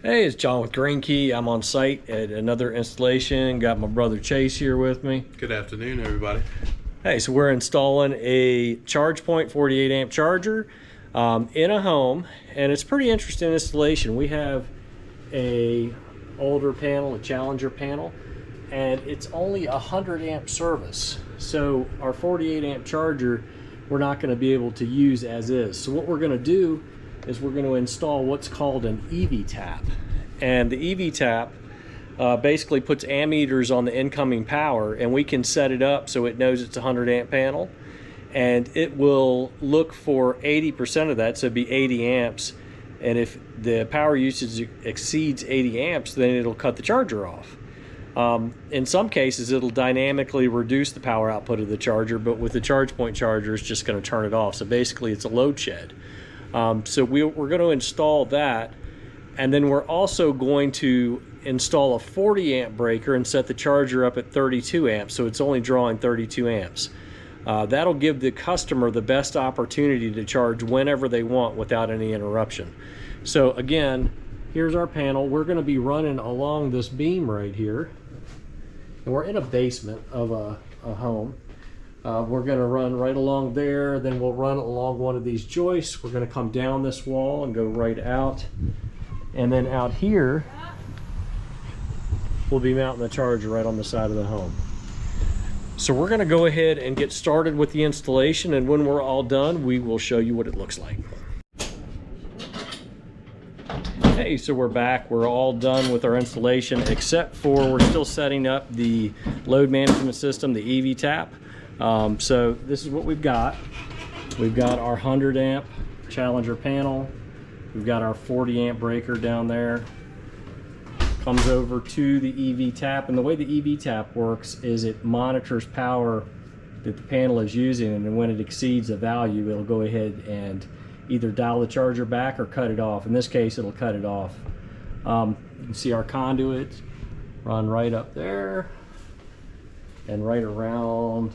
Hey, it's John with GreenKey. I'm on site at another installation. Got my brother Chase here with me. Good afternoon, everybody. Hey, so we're installing a ChargePoint 48 amp charger in a home, and it's a pretty interesting installation. We have a older panel, a Challenger panel, and it's only 100 amp service. So our 48 amp charger, we're not going to be able to use as is. So what we're going to do is we're going to install what's called an EV tap. And the EV tap basically puts ammeters on the incoming power, and we can set it up so it knows it's a 100 amp panel, and it will look for 80% of that, so it'd be 80 amps. And if the power usage exceeds 80 amps, then it'll cut the charger off. In some cases, it'll dynamically reduce the power output of the charger, but with the ChargePoint charger, it's just going to turn it off. So basically, it's a load shed. So we're going to install that, and then we're also going to install a 40 amp breaker and set the charger up at 32 amps, so it's only drawing 32 amps. That'll give the customer the best opportunity to charge whenever they want without any interruption. So again, here's our panel. We're going to be running along this beam right here, and we're in a basement of a home. We're going to run right along there, then we'll run along one of these joists. We're going to come down this wall and go right out, and then out here we'll be mounting the charger right on the side of the home. So we're going to go ahead and get started with the installation, and when we're all done, we will show you what it looks like. Hey, so we're back. We're all done with our installation, except for we're still setting up the load management system, the EV tap. So this is what we've got. We've got our 100 amp Challenger panel. We've got our 40 amp breaker down there. Comes over to the EV tap, and the way the EV tap works is it monitors power that the panel is using, and then when it exceeds a value, it'll go ahead and either dial the charger back or cut it off. In this case, it'll cut it off. You can see our conduit run right up there and right around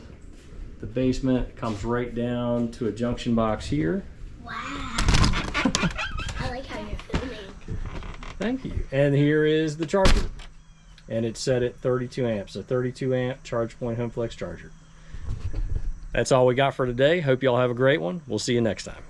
the basement. It comes right down to a junction box here. Wow. I like how you're filming. Thank you. And here is the charger. And it's set at 32 amps, a 32 amp ChargePoint HomeFlex charger. That's all we got for today. Hope y'all have a great one. We'll see you next time.